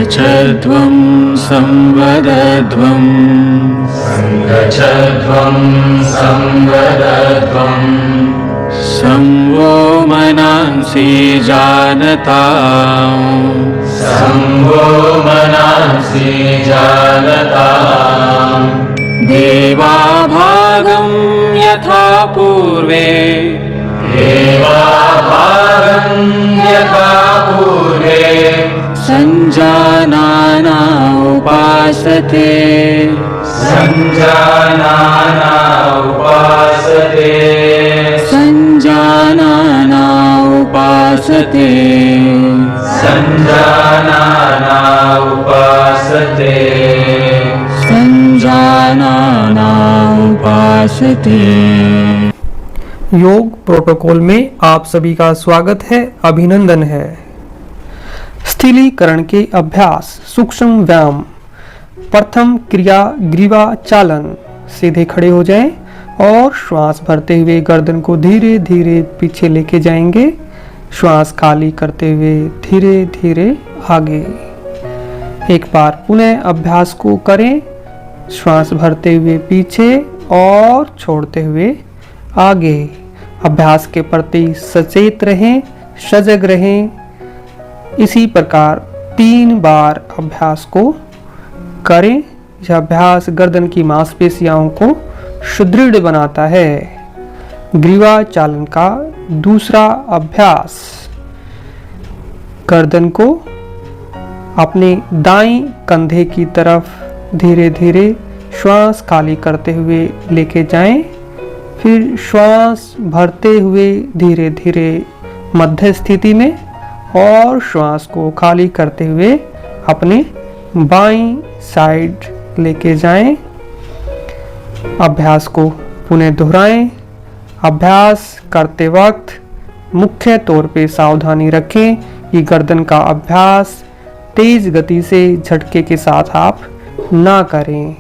सङ्गच्छध्वं संवदध्वं संवो मनांसि जानताम् देवाभागं यथा पूर्वे संजानाना उपासते योग प्रोटोकॉल में आप सभी का स्वागत है, अभिनंदन है। स्थिरीकरण के अभ्यास सूक्ष्म व्यायाम। प्रथम क्रिया ग्रीवा चालन। सीधे खड़े हो जाएं और श्वास भरते हुए गर्दन को धीरे धीरे पीछे लेके जाएंगे। श्वास खाली करते हुए धीरे धीरे आगे। एक बार पुनः अभ्यास को करें। श्वास भरते हुए पीछे और छोड़ते हुए आगे। अभ्यास के प्रति सचेत रहें, सजग रहें। इसी प्रकार 3 बार अभ्यास को करें। यह अभ्यास गर्दन की मांसपेशियों को सुदृढ़ बनाता है। ग्रीवा चालन का दूसरा अभ्यास। गर्दन को अपने दाईं कंधे की तरफ धीरे धीरे श्वास खाली करते हुए लेके जाएं। फिर श्वास भरते हुए धीरे धीरे मध्य स्थिति में और श्वास को खाली करते हुए अपने बाईं साइड लेके जाएं। अभ्यास को पुनः दोहराएं। अभ्यास करते वक्त मुख्य तौर पे सावधानी रखें कि गर्दन का अभ्यास तेज गति से झटके के साथ आप ना करें।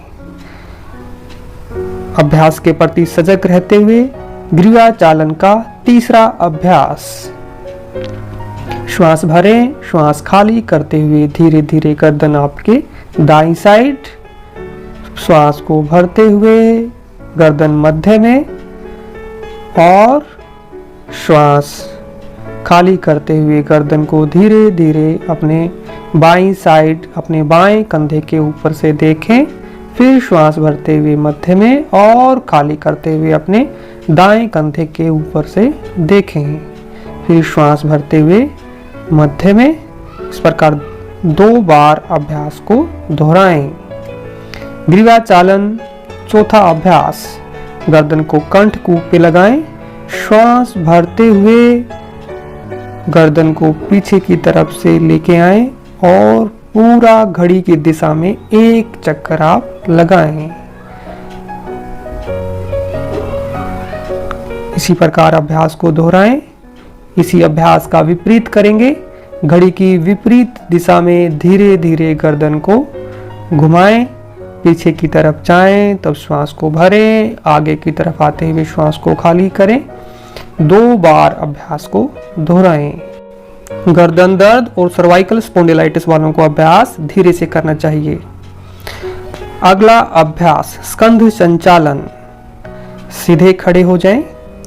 अभ्यास के प्रति सजग रहते हुए ग्रीवा चालन का तीसरा अभ्यास। श्वास भरें, श्वास खाली करते हुए धीरे धीरे गर्दन आपके दाईं साइड। श्वास को भरते हुए गर्दन मध्य में और श्वास खाली करते हुए गर्दन को धीरे धीरे अपने बाईं साइड, अपने बाएं कंधे के ऊपर से देखें। फिर श्वास भरते हुए मध्य में और खाली करते हुए अपने दाएं कंधे के ऊपर से देखें। फिर श्वास भरते हुए मध्य में। इस प्रकार 2 बार अभ्यास को दोहराएं। ग्रीवा चालन चौथा अभ्यास। गर्दन को कंठ कूप पे लगाएं। श्वास भरते हुए गर्दन को पीछे की तरफ से लेके आएं और पूरा घड़ी की दिशा में एक चक्कर आप लगाएं। इसी प्रकार अभ्यास को दोहराएं। इसी अभ्यास का विपरीत करेंगे। घड़ी की विपरीत दिशा में धीरे धीरे गर्दन को घुमाएं। पीछे की तरफ जाएं, तब श्वास को भरें। आगे की तरफ आते हुए श्वास को खाली करें। 2 बार अभ्यास को दोहराएं। गर्दन दर्द और सर्वाइकल स्पॉन्डिलाइटिस वालों को अभ्यास धीरे से करना चाहिए। अगला अभ्यास स्कंध संचालन। सीधे खड़े हो जाएं।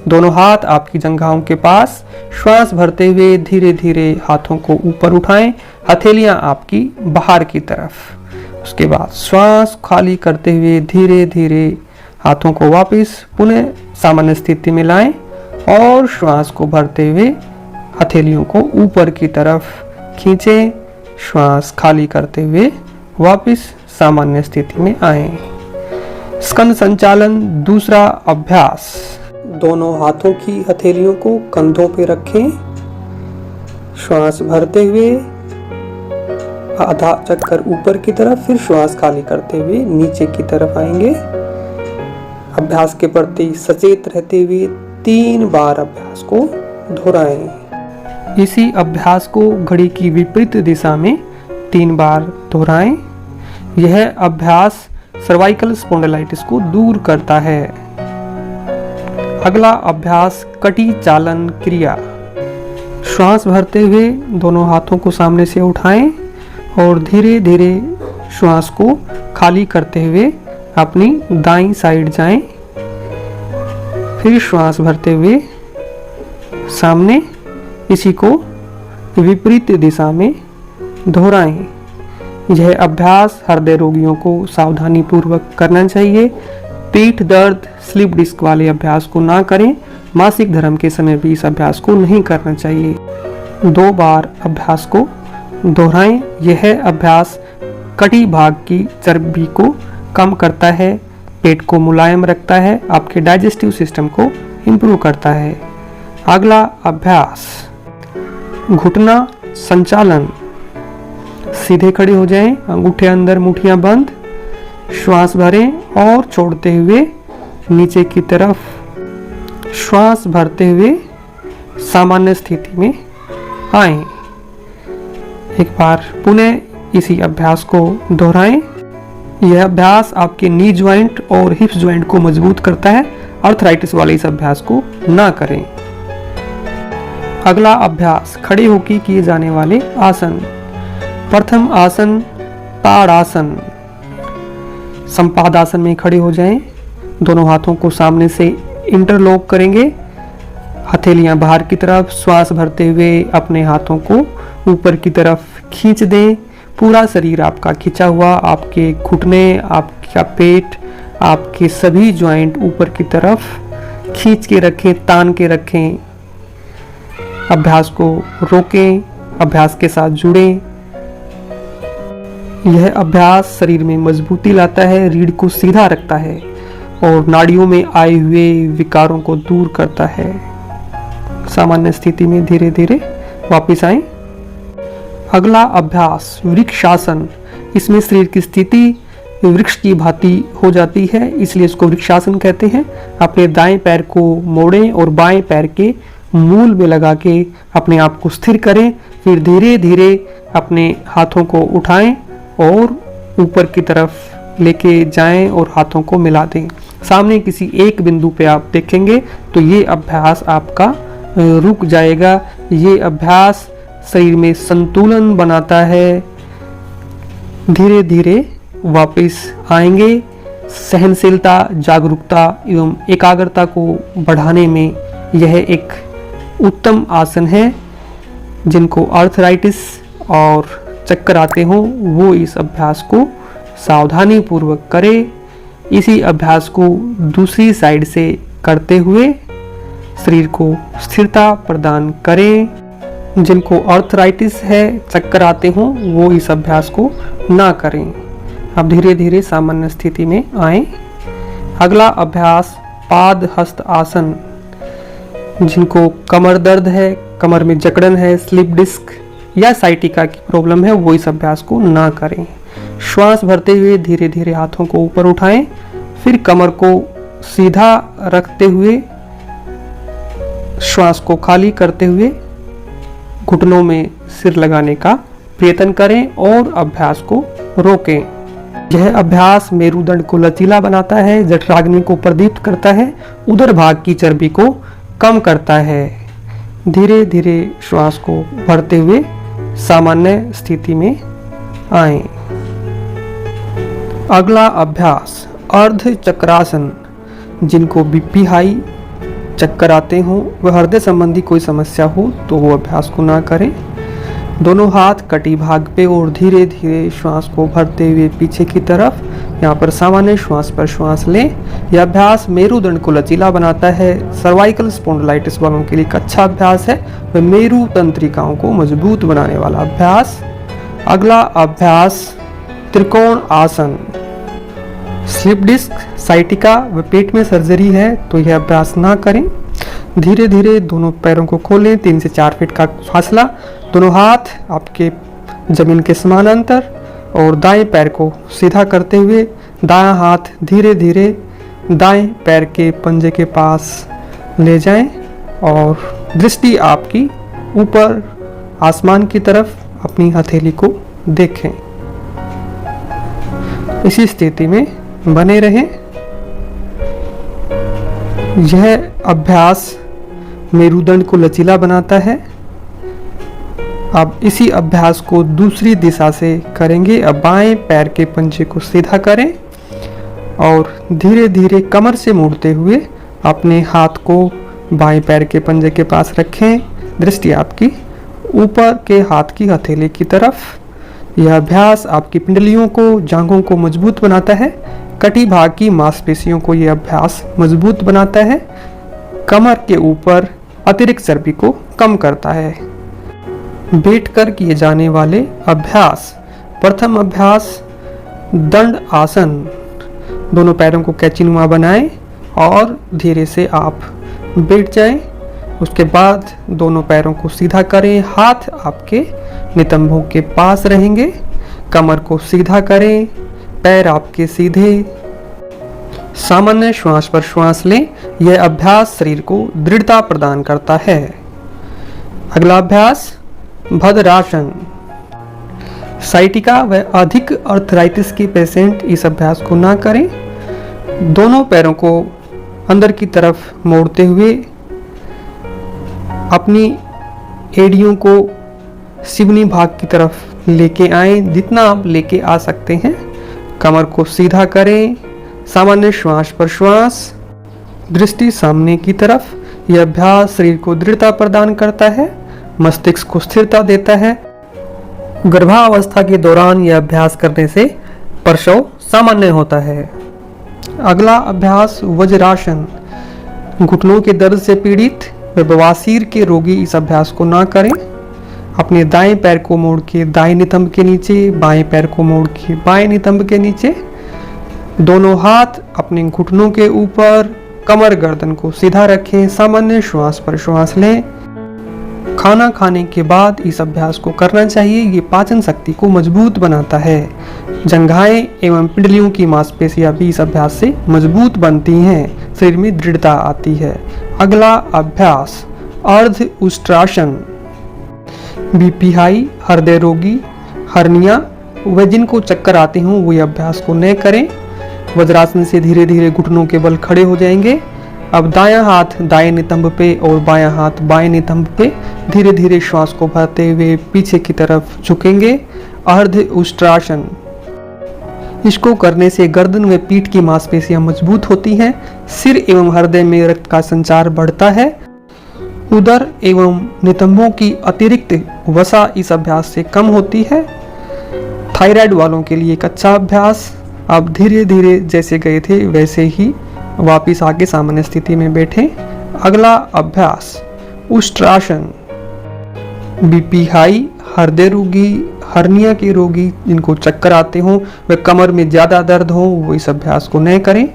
दोनों हाथ आपकी जंघाओं के पास। श्वास भरते हुए धीरे धीरे हाथों को ऊपर उठाएं। हथेलियां आपकी बाहर की तरफ। उसके बाद श्वास खाली करते हुए धीरे धीरे हाथों को वापस पुनः सामान्य स्थिति में लाएं और श्वास को भरते हुए हथेलियों को ऊपर की तरफ खींचें। श्वास खाली करते हुए वापस सामान्य स्थिति में आएं। स्कंद संचालन दूसरा अभ्यास। दोनों हाथों की हथेलियों को कंधों पे रखें। श्वास भरते हुए आधा चक्कर ऊपर की तरफ, फिर श्वास खाली करते हुए नीचे की तरफ आएंगे। अभ्यास के प्रति सचेत रहते हुए 3 बार अभ्यास को दोहराएं। इसी अभ्यास को घड़ी की विपरीत दिशा में 3 बार दोहराएं। यह अभ्यास सर्वाइकल स्पॉन्डिलाइटिस को दूर करता है। अगला अभ्यास कटी चालन क्रिया। श्वास भरते हुए दोनों हाथों को सामने से उठाएं। और धीरे धीरे श्वास को खाली करते हुए अपनी दाईं साइड जाएं। फिर श्वास भरते हुए सामने, इसी को विपरीत दिशा में दोहराएं। यह अभ्यास हृदय रोगियों को सावधानी पूर्वक करना चाहिए। पीठ दर्द, स्लिप डिस्क वाले अभ्यास को ना करें। मासिक धर्म के समय भी इस अभ्यास को नहीं करना चाहिए। 2 बार अभ्यास को दोहराएं। यह अभ्यास कटी भाग की चर्बी को कम करता है, पेट को मुलायम रखता है, आपके डाइजेस्टिव सिस्टम को इम्प्रूव करता है। अगला अभ्यास घुटना संचालन। सीधे खड़े हो जाएं, अंगूठे अंदर, मुट्ठियां बंद, श्वास भरें और छोड़ते हुए नीचे की तरफ श्वास भरते हुए सामान्य स्थिति में आएं। एक बार पुनः इसी अभ्यास को दोहराएं। यह अभ्यास आपके नी ज्वाइंट और हिप्स ज्वाइंट को मजबूत करता है। आर्थराइटिस वाले इस अभ्यास को ना करें। अगला अभ्यास खड़े होकर किए जाने वाले आसन। प्रथम आसन ताड़ासन। संपादासन में खड़े हो जाएं। दोनों हाथों को सामने से इंटरलॉक करेंगे, हथेलियां बाहर की तरफ, श्वास भरते हुए अपने हाथों को ऊपर की तरफ खींच दें। पूरा शरीर आपका खिंचा हुआ, आपके घुटने, आपका पेट, आपके सभी ज्वाइंट ऊपर की तरफ खींच के रखें, तान के रखें। अभ्यास को रोकें, अभ्यास के साथ जुड़ें। यह अभ्यास शरीर में मजबूती लाता है, रीढ़ को सीधा रखता है और नाड़ियों में आए हुए विकारों को दूर करता है। सामान्य स्थिति में धीरे धीरे वापस आएं। अगला अभ्यास वृक्षासन। इसमें शरीर की स्थिति वृक्ष की भांति हो जाती है, इसलिए इसको वृक्षासन कहते हैं। अपने दाएं पैर को मोड़ें और बाएं पैर के मूल में लगा के अपने आप को स्थिर करें। फिर धीरे धीरे अपने हाथों को उठाएं और ऊपर की तरफ लेके जाएं और हाथों को मिला दें। सामने किसी एक बिंदु पे आप देखेंगे तो ये अभ्यास आपका रुक जाएगा। ये अभ्यास शरीर में संतुलन बनाता है। धीरे धीरे वापस आएंगे। सहनशीलता, जागरूकता एवं एकाग्रता को बढ़ाने में यह एक उत्तम आसन है। जिनको आर्थराइटिस और चक्कर आते हों वो इस अभ्यास को सावधानी पूर्वक करें। इसी अभ्यास को दूसरी साइड से करते हुए शरीर को स्थिरता प्रदान करें। जिनको आर्थराइटिस है, चक्कर आते हों वो इस अभ्यास को ना करें। अब धीरे धीरे सामान्य स्थिति में आएं। अगला अभ्यास पाद हस्त आसन। जिनको कमर दर्द है, कमर में जकड़न है, स्लिप डिस्क या साइटिका की प्रॉब्लम है वो इस अभ्यास को ना करें। श्वास भरते हुए धीरे धीरे हाथों को ऊपर उठाएं, फिर कमर को सीधा रखते हुए श्वास को खाली करते हुए घुटनों में सिर लगाने का प्रयत्न करें और अभ्यास को रोकें। यह अभ्यास मेरुदंड को लचीला बनाता है, जठराग्नि को प्रदीप्त करता है, उदर भाग की चर्बी को कम करता है। धीरे धीरे श्वास को भरते हुए सामान्य स्थिति में आएं। अगला अभ्यास अर्ध चक्रासन। जिनको बीपी हाई, चक्कर आते हों व हृदय संबंधी कोई समस्या हो तो वो अभ्यास को ना करें। दोनों हाथ कटी भाग पे और धीरे धीरे श्वास को भरते हुए पीछे की तरफ, यहाँ पर सामान्य श्वास पर श्वास लें। यह अभ्यास मेरुदंड को लचीला बनाता है। सर्वाइकल स्पॉन्डिलाइटिस वालों के लिए एक अच्छा अभ्यास है व मेरु तंत्रिकाओं को मजबूत बनाने वाला अभ्यास। अगला अभ्यास त्रिकोण आसन। स्लिप डिस्क, साइटिका व पेट में सर्जरी है तो यह अभ्यास ना करें। धीरे धीरे दोनों पैरों को खोलें, 3 से 4 फीट का फासला, दोनों हाथ आपके जमीन के समानांतर और दाएं पैर को सीधा करते हुए दायां हाथ धीरे धीरे दाएं पैर के पंजे के पास ले जाएं और दृष्टि आपकी ऊपर आसमान की तरफ अपनी हथेली को देखें। इसी स्थिति में बने रहें। यह अभ्यास मेरुदंड को लचीला बनाता है। अब इसी अभ्यास को दूसरी दिशा से करेंगे। अब बाएं पैर के पंजे को सीधा करें और धीरे धीरे कमर से मोड़ते हुए अपने हाथ को बाएं पैर के पंजे के पास रखें। दृष्टि आपकी ऊपर के हाथ की हथेली की तरफ। यह अभ्यास आपकी पिंडलियों को, जांघों को मजबूत बनाता है। कटी भाग की मांसपेशियों को यह अभ्यास मजबूत बनाता है। कमर के ऊपर अतिरिक्त चर्बी को कम करता है। बैठकर किए जाने वाले अभ्यास। प्रथम अभ्यास दंड आसन। दोनों पैरों को कैचीनुमा बनाएं और धीरे से आप बैठ जाएं। उसके बाद दोनों पैरों को सीधा करें। हाथ आपके नितंबों के पास रहेंगे। कमर को सीधा करें, पैर आपके सीधे। सामान्य श्वास पर श्वास लें। यह अभ्यास शरीर को दृढ़ता प्रदान करता है। अगला अभ्यास भद्रासन। साइटिका व अधिक अर्थराइटिस के पेशेंट इस अभ्यास को ना करें। दोनों पैरों को अंदर की तरफ मोड़ते हुए अपनी एड़ियों को सिवनी भाग की तरफ लेके आएं, जितना आप लेके आ सकते हैं। कमर को सीधा करें। सामान्य श्वास पर श्वास, दृष्टि सामने की तरफ। यह अभ्यास शरीर को दृढ़ता प्रदान करता है, मस्तिष्क को स्थिरता देता है। गर्भावस्था के दौरान यह अभ्यास करने से प्रसव सामान्य होता है। अगला अभ्यास वज्रासन। घुटनों के दर्द से पीड़ित व बवासीर के रोगी इस अभ्यास को ना करें। अपने दाएं पैर को मोड़ के दाएं नितंब के नीचे, बाएं पैर को मोड़ के बाएं नितंब के नीचे। दोनों हाथ अपने घुटनों के ऊपर, कमर गर्दन को सीधा रखें। सामान्य श्वास पर श्वास लें। खाना खाने के बाद इस अभ्यास को करना चाहिए। ये पाचन शक्ति को मजबूत बनाता है। जंघाएं एवं पिंडलियों की मांसपेशियां भी इस अभ्यास से मजबूत बनती हैं। शरीर में दृढ़ता आती है। अगला अभ्यास अर्ध उष्ट्रासन। बीपी हाई, हृदय रोगी, हर्निया व जिनको चक्कर आते हों वो ये अभ्यास को न करें। वज्रासन से धीरे धीरे घुटनों के बल खड़े हो जाएंगे। अब दायां हाथ दाएं नितंब पे और बायां हाथ बाएं नितंब पे धीरे धीरे श्वास को भरते हुए पीछे की तरफ झुकेंगे। अर्ध उष्ट्रासन। इसको करने से गर्दन व पीठ की मांसपेशियां मजबूत होती हैं। सिर एवं हृदय में रक्त का संचार बढ़ता है। उदर एवं नितंबों की अतिरिक्त वसा इस अभ्यास से कम होती है। थायराइड वालों के लिए एक अच्छा अभ्यास। आप धीरे धीरे जैसे गए थे वैसे ही वापिस आके सामान्य स्थिति में बैठें। अगला अभ्यास उष्ट्रासन। बीपी हाई, हृदय रोगी, हर्निया के रोगी, जिनको चक्कर आते हों व कमर में ज्यादा दर्द हो वो इस अभ्यास को न करें।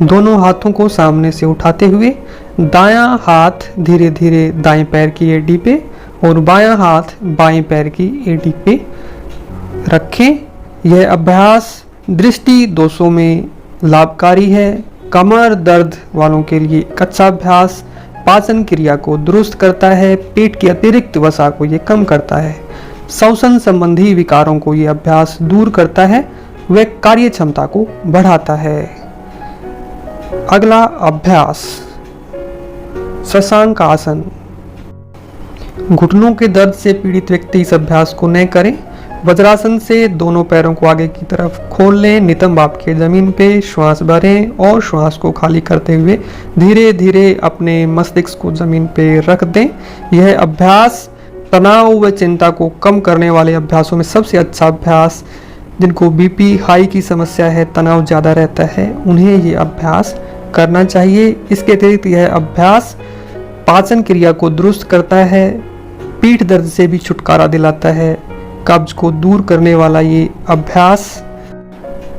दोनों हाथों को सामने से उठाते हुए दायां हाथ धीरे धीरे दाएं पैर की एड़ी पे और बायां हाथ बाएं पैर की एड़ी पे रखें। यह अभ्यास दृष्टि दोषों में लाभकारी है। कमर दर्द वालों के लिए एक अच्छा अभ्यास। पाचन क्रिया को दुरुस्त करता है। पेट की अतिरिक्त वसा को ये कम करता है। श्वसन संबंधी विकारों को ये अभ्यास दूर करता है व कार्य क्षमता को बढ़ाता है। अगला अभ्यास शशांक आसन। घुटनों के दर्द से पीड़ित व्यक्ति इस अभ्यास को न करें। वज्रासन से दोनों पैरों को आगे की तरफ खोल लें। नितंब आपके जमीन पे, श्वास भरें और श्वास को खाली करते हुए धीरे धीरे अपने मस्तिष्क को जमीन पे रख दें। यह अभ्यास तनाव व चिंता को कम करने वाले अभ्यासों में सबसे अच्छा अभ्यास। जिनको बीपी हाई की समस्या है, तनाव ज़्यादा रहता है, उन्हें ये अभ्यास करना चाहिए। इसके अतिरिक्त यह अभ्यास पाचन क्रिया को दुरुस्त करता है, पीठ दर्द से भी छुटकारा दिलाता है। कब्ज को दूर करने वाला ये अभ्यास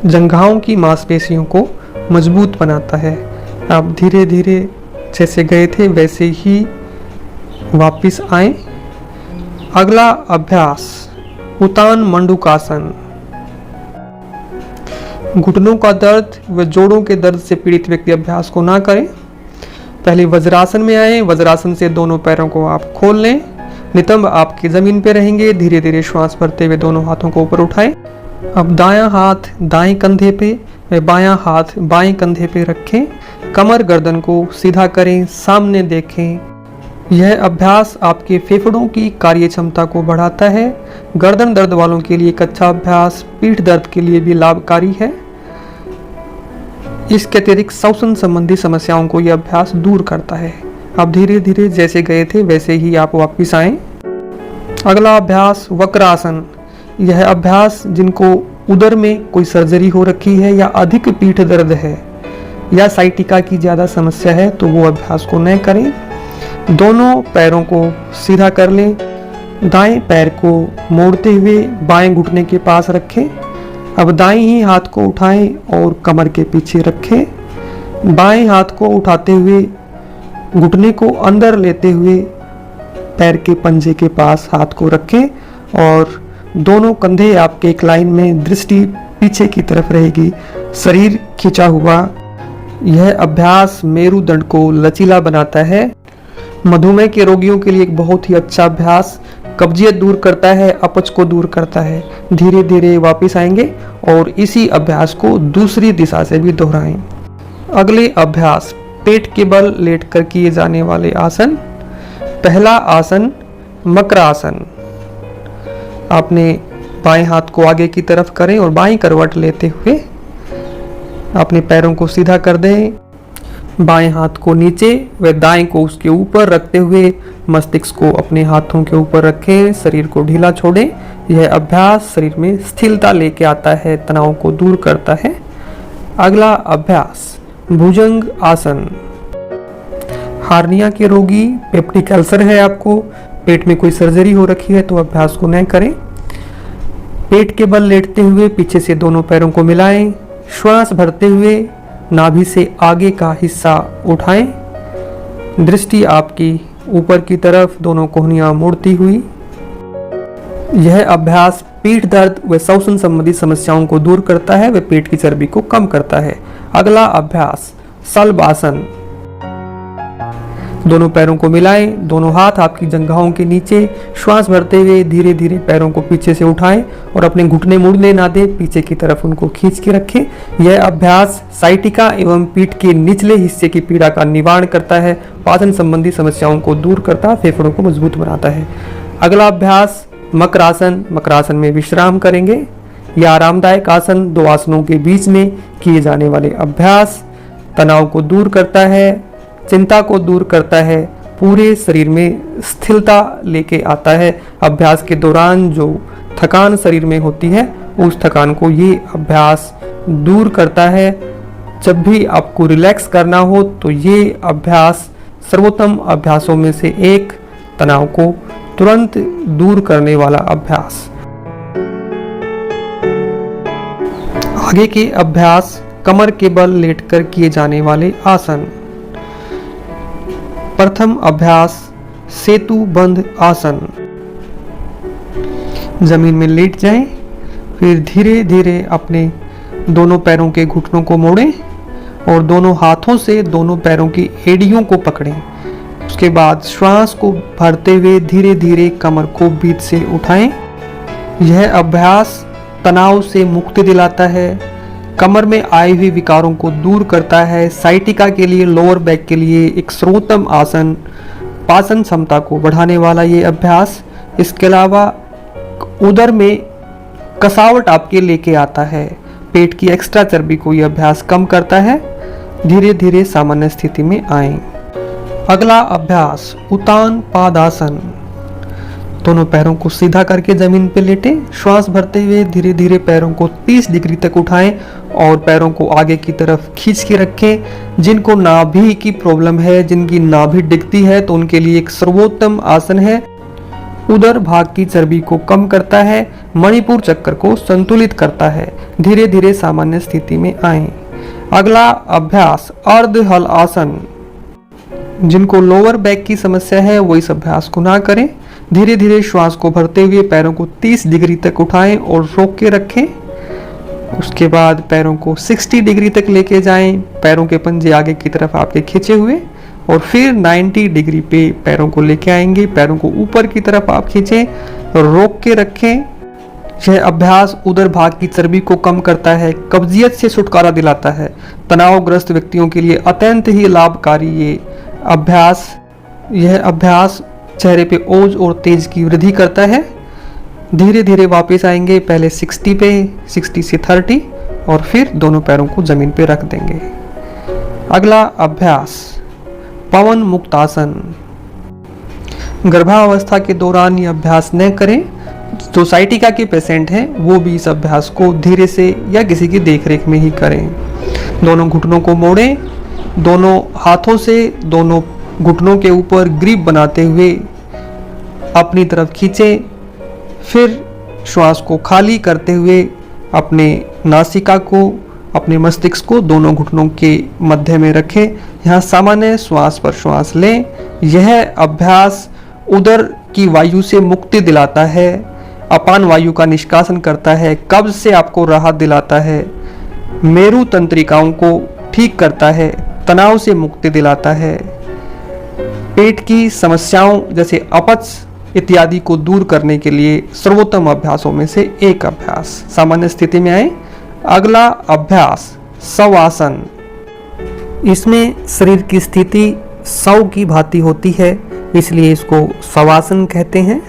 जंघाओं की मांसपेशियों को मजबूत बनाता है। आप धीरे धीरे जैसे गए थे वैसे ही वापस आए। अगला अभ्यास उत्तान मंडूकासन। घुटनों का दर्द व जोड़ों के दर्द से पीड़ित व्यक्ति अभ्यास को ना करें। पहले वज्रासन में आए। वज्रासन से दोनों पैरों को आप खोल लें। नितंब आपकी जमीन पे रहेंगे। धीरे धीरे श्वास भरते हुए दोनों हाथों को ऊपर उठाएं। अब दायां हाथ दाएं कंधे पे व बायां हाथ बाएं कंधे पे रखें। कमर गर्दन को सीधा करें, सामने देखें। यह अभ्यास आपके फेफड़ों की कार्य क्षमता को बढ़ाता है। गर्दन दर्द वालों के लिए एक अच्छा अभ्यास पीठ दर्द के लिए भी लाभकारी है। इसके अतिरिक्त श्वसन संबंधी समस्याओं को यह अभ्यास दूर करता है। आप धीरे धीरे जैसे गए थे वैसे ही आप वापस आएं। अगला अभ्यास वक्रासन। यह अभ्यास जिनको उदर में कोई सर्जरी हो रखी है या अधिक पीठ दर्द है या साइटिका की ज़्यादा समस्या है तो वो अभ्यास को न करें। दोनों पैरों को सीधा कर लें। दाएं पैर को मोड़ते हुए बाएं घुटने के पास रखें। अब दाएं ही हाथ को उठाएं और कमर के पीछे रखें। बाएं हाथ को उठाते हुए घुटने को अंदर लेते हुए पैर के पंजे के पास हाथ को रखें और दोनों कंधे आपके एक लाइन में, दृष्टि पीछे की तरफ रहेगी, शरीर खिंचा हुआ। यह अभ्यास मेरुदंड को लचीला बनाता है। मधुमेह के रोगियों के लिए एक बहुत ही अच्छा अभ्यास, कब्जियत दूर करता है, अपच को दूर करता है। धीरे धीरे वापस आएंगे और इसी अभ्यास को दूसरी दिशा से भी दोहराएं। अगले अभ्यास पेट के बल लेटकर किए जाने वाले आसन। पहला आसन मकरासन। आपने बाएं हाथ को आगे की तरफ करें और बाएं करवट लेते हुए अपने पैरों को सीधा कर दें। बाएं हाथ को नीचे व दाएं को उसके ऊपर रखते हुए मस्तिष्क को अपने हाथों के ऊपर रखें, शरीर को ढीला छोड़ें। यह अभ्यास शरीर में स्थिरता लेके आता है, तनाव को दूर करता है। अगला अभ्यास भुजंग आसन। हार्निया के रोगी, पेप्टिक अल्सर है, आपको पेट में कोई सर्जरी हो रखी है तो अभ्यास को न करें। पेट के बल लेटते हुए पीछे से दोनों पैरों को मिलाएं। श्वास भरते हुए नाभि से आगे का हिस्सा उठाएं। दृष्टि आपकी ऊपर की तरफ, दोनों कोहनियां मुड़ती हुई। यह अभ्यास पीठ दर्द व श्वसन संबंधी समस्याओं को दूर करता है व पेट की चर्बी को कम करता है। अगला अभ्यास शलभासन। दोनों पैरों को मिलाएं, दोनों हाथ आपकी जंघाओं के नीचे। श्वास भरते हुए धीरे धीरे पैरों को पीछे से उठाएं और अपने घुटने मुड़ने ना दें, पीछे की तरफ उनको खींच के रखें। यह अभ्यास साइटिका एवं पीठ के निचले हिस्से की पीड़ा का निवारण करता है, पाचन संबंधी समस्याओं को दूर करता है, फेफड़ों को मजबूत बनाता है। अगला अभ्यास मकरासन। मकरासन में विश्राम करेंगे। यह आरामदायक आसन, दो आसनों के बीच में किए जाने वाले अभ्यास तनाव को दूर करता है, चिंता को दूर करता है, पूरे शरीर में स्थिरता लेके आता है। अभ्यास के दौरान जो थकान शरीर में होती है उस थकान को ये अभ्यास दूर करता है। जब भी आपको रिलैक्स करना हो तो ये अभ्यास सर्वोत्तम अभ्यासों में से एक, तनाव को तुरंत दूर करने वाला अभ्यास। आगे के अभ्यास कमर के बल लेटकर किए जाने वाले आसन। प्रथम अभ्यास सेतु बंध आसन। जमीन में लेट जाएं, फिर धीरे धीरे अपने दोनों पैरों के घुटनों को मोड़ें और दोनों हाथों से दोनों पैरों की एड़ियों को पकड़ें। उसके बाद श्वास को भरते हुए धीरे धीरे कमर को बीच से उठाएं। यह अभ्यास तनाव से मुक्ति दिलाता है, कमर में आए हुए विकारों को दूर करता है। साइटिका के लिए, लोअर बैक के लिए एक सर्वोत्तम आसन, पाचन क्षमता को बढ़ाने वाला ये अभ्यास। इसके अलावा उदर में कसावट आपके लेके आता है, पेट की एक्स्ट्रा चर्बी को यह अभ्यास कम करता है। धीरे धीरे सामान्य स्थिति में आएं। अगला अभ्यास उतान पादासन। दोनों पैरों को सीधा करके जमीन पे लेटें। श्वास भरते हुए धीरे धीरे पैरों को 30 डिग्री तक उठाएं और पैरों को आगे की तरफ खींच के रखें। जिनको नाभि की प्रॉब्लम है, जिनकी नाभि डिगती है, तो उनके लिए एक सर्वोत्तम आसन है। उदर भाग की चर्बी को कम करता है, मणिपुर चक्र को संतुलित करता है। धीरे धीरे सामान्य स्थिति में आएं। अगला अभ्यास अर्ध हल आसन। जिनको लोअर बैक की समस्या है वो इस अभ्यास को ना करें। धीरे धीरे श्वास को भरते हुए पैरों को 30 डिग्री तक उठाएं और रोक के रखें। उसके बाद पैरों को 60 डिग्री तक लेके जाएं, पैरों के पंजे आगे की तरफ आपके खींचे हुए, और फिर 90 डिग्री पे पैरों को लेके आएंगे। पैरों को ऊपर की तरफ आप खींचें और रोक के रखें। यह अभ्यास उदर भाग की चर्बी को कम करता है, कब्जियत से छुटकारा दिलाता है। तनावग्रस्त व्यक्तियों के लिए अत्यंत ही लाभकारी ये अभ्यास यह अभ्यास चेहरे पे ओज और तेज की वृद्धि करता है। धीरे धीरे वापस आएंगे, पहले 60 पे, 60 से 30 और फिर दोनों पैरों को जमीन पे रख देंगे। अगला अभ्यास पवन मुक्तासन। गर्भावस्था के दौरान ये अभ्यास न करें। जो साइटिका के पेशेंट हैं वो भी इस अभ्यास को धीरे से या किसी की देखरेख में ही करें। दोनों घुटनों को मोड़ें, दोनों हाथों से दोनों घुटनों के ऊपर ग्रिप बनाते हुए अपनी तरफ खींचें, फिर श्वास को खाली करते हुए अपने नासिका को, अपने मस्तिष्क को दोनों घुटनों के मध्य में रखें। यहाँ सामान्य श्वास पर श्वास लें। यह अभ्यास उदर की वायु से मुक्ति दिलाता है, अपान वायु का निष्कासन करता है, कब्ज से आपको राहत दिलाता है, मेरु तंत्रिकाओं को ठीक करता है, तनाव से मुक्ति दिलाता है, पेट की समस्याओं जैसे अपच इत्यादि को दूर करने के लिए सर्वोत्तम अभ्यासों में से एक अभ्यास। सामान्य स्थिति में आए। अगला अभ्यास शवासन। इसमें शरीर की स्थिति शव की भांति होती है, इसलिए इसको शवासन कहते हैं।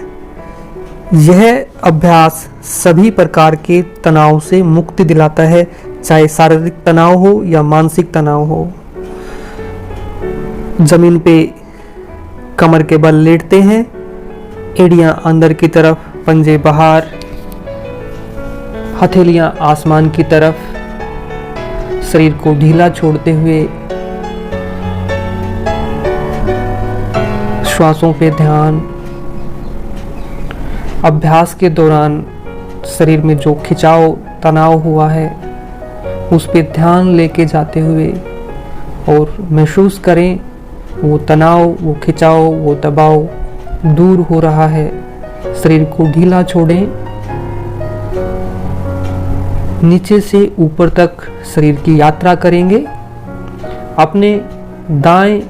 यह अभ्यास सभी प्रकार के तनाव से मुक्ति दिलाता है, चाहे शारीरिक तनाव हो या मानसिक तनाव हो। जमीन पे कमर के बल लेटते हैं, एड़ियां अंदर की तरफ, पंजे बाहर, हथेलियां आसमान की तरफ, शरीर को ढीला छोड़ते हुए श्वासों पे ध्यान। अभ्यास के दौरान शरीर में जो खिंचाव तनाव हुआ है उस पे ध्यान लेके जाते हुए और महसूस करें वो तनाव, वो खिंचाव, वो दबाव दूर हो रहा है। शरीर को ढीला छोड़ें। नीचे से ऊपर तक शरीर की यात्रा करेंगे। अपने दाएं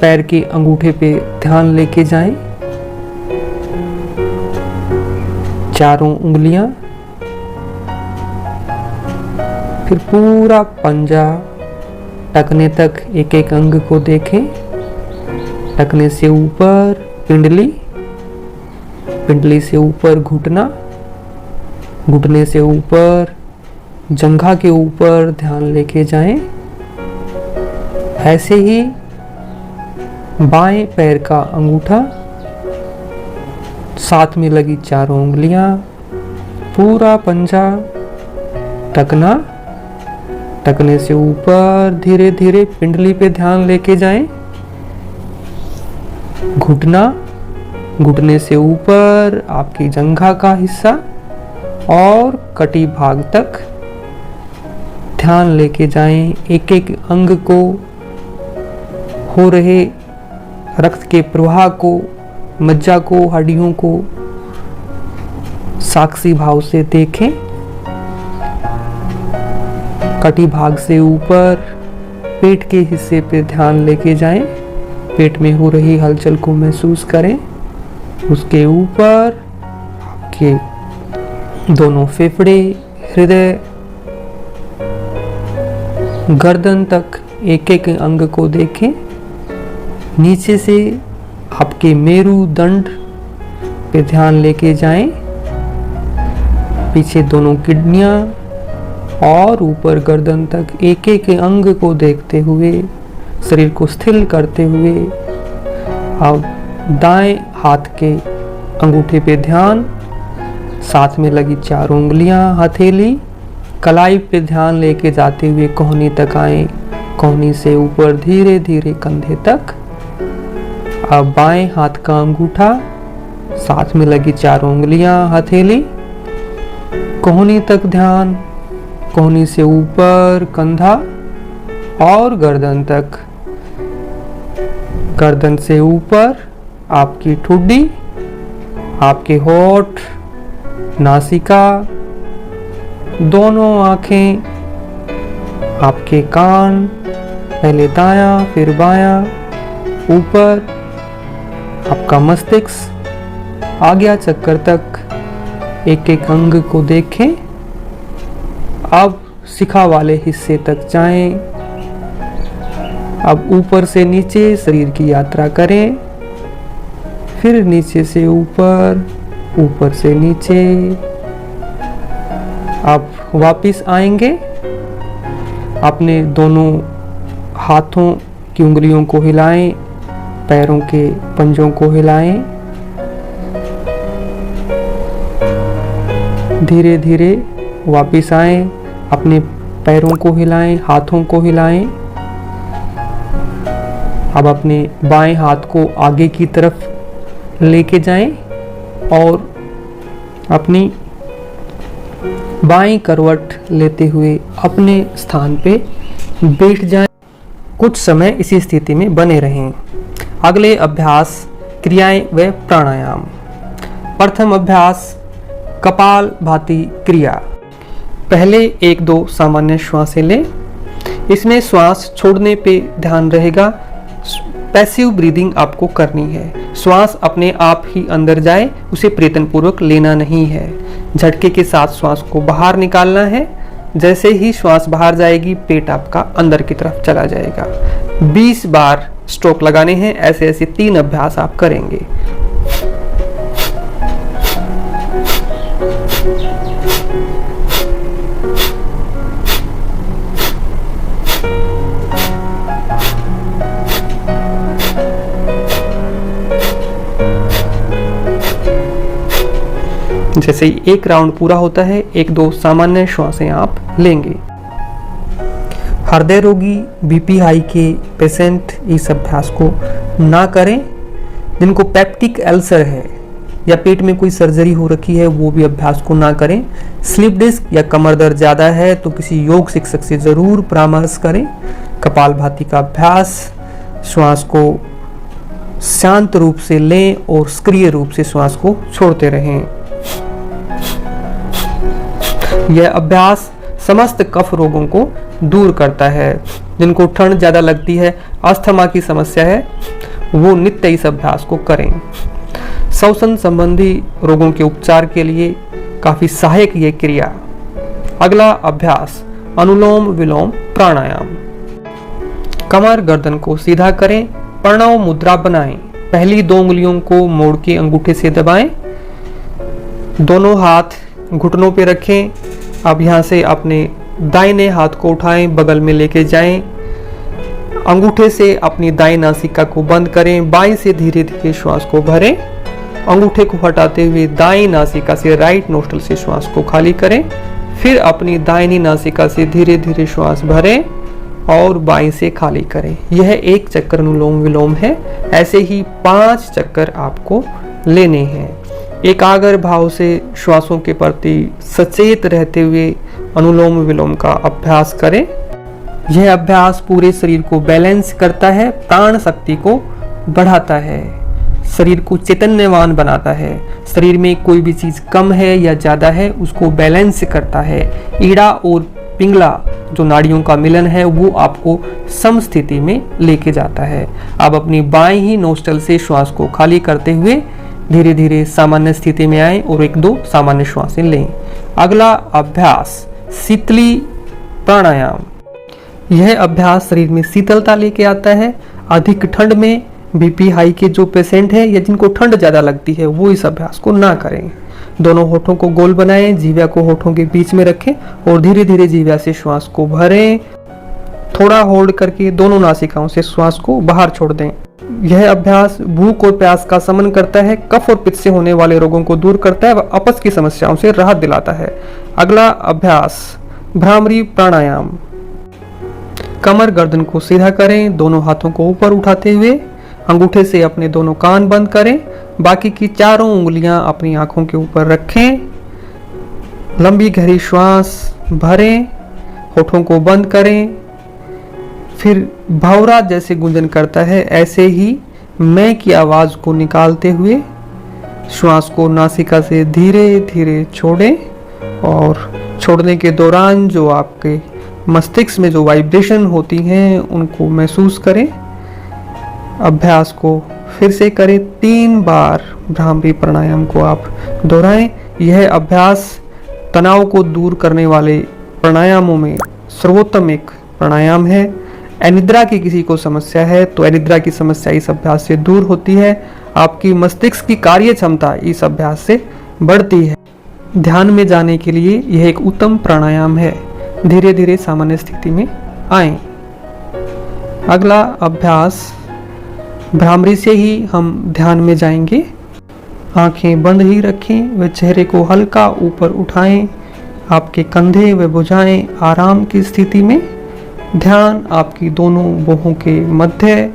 पैर के अंगूठे पे ध्यान लेके जाएं। चारों उंगलियां, फिर पूरा पंजा, टखने तक एक एक अंग को देखें। टखने से ऊपर पिंडली, पिंडली से ऊपर घुटना, घुटने से ऊपर जंघा के ऊपर ध्यान लेके जाएं। ऐसे ही बाएं पैर का अंगूठा, साथ में लगी चारों उंगलियां, पूरा पंजा, टखना, टखने से ऊपर धीरे धीरे पिंडली पे ध्यान लेके जाएं। घुटना, घुटने से ऊपर आपकी जंघा का हिस्सा और कटी भाग तक ध्यान लेके जाएं। एक एक अंग को, हो रहे रक्त के प्रवाह को, मज्जा को, हड्डियों को साक्षी भाव से देखें। कटी भाग से ऊपर पेट के हिस्से पे ध्यान लेके जाएं। पेट में हो रही हलचल को महसूस करें। उसके ऊपर आपके दोनों फेफड़े, हृदय, गर्दन तक एक एक अंग को देखें। नीचे से आपके मेरुदंड पे ध्यान लेके जाएं। पीछे दोनों किडनियां और ऊपर गर्दन तक एक एक अंग को देखते हुए, शरीर को स्थिर करते हुए अब दाएं हाथ के अंगूठे पे ध्यान, साथ में लगी चारों उंगलियां, हथेली, कलाई पे ध्यान लेके जाते हुए कोहनी तक आए। कोहनी से ऊपर धीरे धीरे कंधे तक। अब बाएं हाथ का अंगूठा, साथ में लगी चारों उंगलियां, हथेली, कोहनी तक ध्यान, कोहनी से ऊपर कंधा और गर्दन तक। गर्दन से ऊपर आपकी ठुड्डी, आपके होठ, नासिका, दोनों आंखें, आपके कान, पहले दायां फिर बायां, ऊपर आपका मस्तिष्क, आज्ञा चक्कर तक एक एक अंग को देखें। अब शिखा वाले हिस्से तक जाएं। अब ऊपर से नीचे शरीर की यात्रा करें, फिर नीचे से ऊपर, ऊपर से नीचे। आप वापस आएंगे, अपने दोनों हाथों की उंगलियों को हिलाएं, पैरों के पंजों को हिलाएं, धीरे धीरे वापस आएं, अपने पैरों को हिलाएं, हाथों को हिलाएं। अब अपने बाएं हाथ को आगे की तरफ लेके जाएं और अपनी बाएं करवट लेते हुए अपने स्थान पे बैठ जाएं। कुछ समय इसी स्थिति में बने रहें। अगले अभ्यास क्रियाएं व प्राणायाम। प्रथम अभ्यास कपाल भाती क्रिया। पहले 1-2 सामान्य श्वासें लें। इसमें श्वास छोड़ने पे ध्यान रहेगा। पैसिव ब्रीदिंग आपको करनी है। श्वास अपने आप ही अंदर जाए, उसे प्रयत्न पूर्वक लेना नहीं है। झटके के साथ श्वास को बाहर निकालना है। जैसे ही श्वास बाहर जाएगी, पेट आपका अंदर की तरफ चला जाएगा। 20 बार स्ट्रोक लगाने हैं। ऐसे ऐसे 3 अभ्यास आप करेंगे। जैसे ही 1 राउंड पूरा होता है, 1-2 सामान्य श्वासें आप लेंगे। हृदय रोगी, बीपी हाई के पेशेंट इस अभ्यास को ना करें। जिनको पेप्टिक अल्सर है या पेट में कोई सर्जरी हो रखी है, वो भी अभ्यास को ना करें। स्लिप डिस्क या कमर दर्द ज़्यादा है तो किसी योग शिक्षक से ज़रूर परामर्श करें। कपालभाति का अभ्यास, श्वास को शांत रूप से लें और सक्रिय रूप से श्वास को छोड़ते रहें। यह अभ्यास समस्त कफ रोगों को दूर करता है। जिनको ठंड ज़्यादा लगती है, अस्थमा की समस्या है, वो नित्य इस अभ्यास को करें। श्वसन संबंधी रोगों के उपचार के लिए काफ़ी सहायक ये क्रिया। अगला अभ्यास अनुलोम विलोम प्राणायाम। कमर गर्दन को सीधा करें, प्रणव मुद्रा बनाएं। पहली 2 उंगलियों को मोड़ के अंगूठे से दबाएं। दोनों हाथ घुटनों पे रखें। अब यहाँ से अपने दाहिने हाथ को उठाएं, बगल में लेके जाएं। अंगूठे से अपनी दाईं नासिका को बंद करें। बाईं से धीरे धीरे श्वास को भरें। अंगूठे को हटाते हुए दाईं नासिका से राइट नोस्ट्रल से श्वास को खाली करें। फिर अपनी दाहिनी नासिका से धीरे धीरे श्वास भरें और बाईं से खाली करें। यह 1 चक्कर अनुलोम विलोम है। ऐसे ही 5 चक्कर आपको लेने हैं। एकाग्र भाव से श्वासों के प्रति सचेत रहते हुए अनुलोम विलोम का अभ्यास करें। यह अभ्यास पूरे शरीर को बैलेंस करता है, प्राण शक्ति को बढ़ाता है, शरीर को चैतन्यवान बनाता है। शरीर में कोई भी चीज कम है या ज्यादा है, उसको बैलेंस करता है। ईड़ा और पिंगला जो नाड़ियों का मिलन है, वो आपको समस्थिति में लेके जाता है। अब अपनी बाईं ही नोस्ट्रल से श्वास को खाली करते हुए धीरे धीरे सामान्य स्थिति में आए और 1-2 सामान्य श्वासें लें। अगला अभ्यास शीतली प्राणायाम। यह अभ्यास शरीर में शीतलता लेके आता है। अधिक ठंड में बीपी हाई के जो पेशेंट है या जिनको ठंड ज़्यादा लगती है, वो इस अभ्यास को ना करें। दोनों होठों को गोल बनाएं, जीवा को होठों के बीच में रखें और धीरे धीरे जीवा से श्वास को भरें। थोड़ा होल्ड करके दोनों नासिकाओं से श्वास को बाहर छोड़ दें। यह अभ्यास भूख और प्यास का शमन करता है, कफ और पित्त से होने वाले रोगों को दूर करता है व अपच की समस्याओं से राहत दिलाता है। अगला अभ्यास भ्रामरी प्राणायाम। कमर गर्दन को सीधा करें, दोनों हाथों को ऊपर उठाते हुए अंगूठे से अपने दोनों कान बंद करें। बाकी की 4 उंगलियां अपनी आंखों के ऊपर रखें। लंबी गहरी श्वास भरें, होठों को बंद करें। फिर भंवरा जैसे गुंजन करता है, ऐसे ही मैं की आवाज को निकालते हुए श्वास को नासिका से धीरे धीरे छोड़ें और छोड़ने के दौरान जो आपके मस्तिष्क में जो वाइब्रेशन होती हैं उनको महसूस करें। अभ्यास को फिर से करें। 3 बार भ्रामरी प्राणायाम को आप दोहराएं। यह अभ्यास तनाव को दूर करने वाले प्राणायामों में सर्वोत्तम एक प्राणायाम है। अनिद्रा की किसी को समस्या है तो अनिद्रा की समस्या इस अभ्यास से दूर होती है। आपकी मस्तिष्क की कार्य क्षमता इस अभ्यास से बढ़ती है। ध्यान में जाने के लिए यह एक उत्तम प्राणायाम है। धीरे धीरे सामान्य स्थिति में आएं। अगला अभ्यास भ्रामरी से ही हम ध्यान में जाएंगे। आंखें बंद ही रखें व चेहरे को हल्का ऊपर उठाएं। आपके कंधे व भुजाएं आराम की स्थिति में। ध्यान आपकी दोनों बाहों के मध्य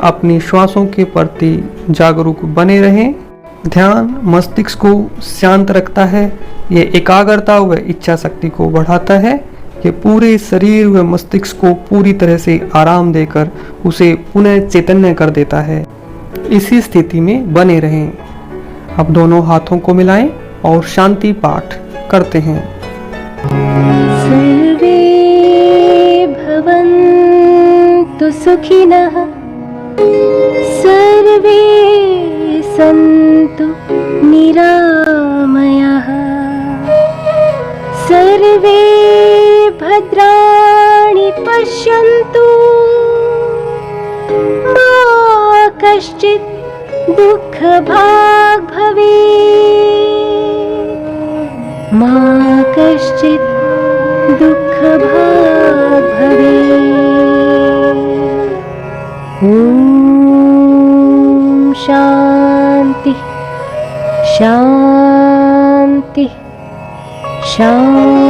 अपनी श्वासों के प्रति जागरूक बने रहें। ध्यान मस्तिष्क को शांत रखता है। यह एकाग्रता व इच्छा शक्ति को बढ़ाता है। ये पूरे शरीर व मस्तिष्क को पूरी तरह से आराम देकर उसे पुनः चैतन्य कर देता है। इसी स्थिति में बने रहें। अब दोनों हाथों को मिलाएं और शांति पाठ करते हैं। सर्वे भवन्तु सुखिनः, सर्वे सन्तु निरामयाः, सर्वे भद्राणि पश्यन्तु, मा कश्चित् दुःखभाग् भवेत्, मा कश्चित् दुःखभाग् भवेत्। ॐ शान्ति शान्ति शान्ति।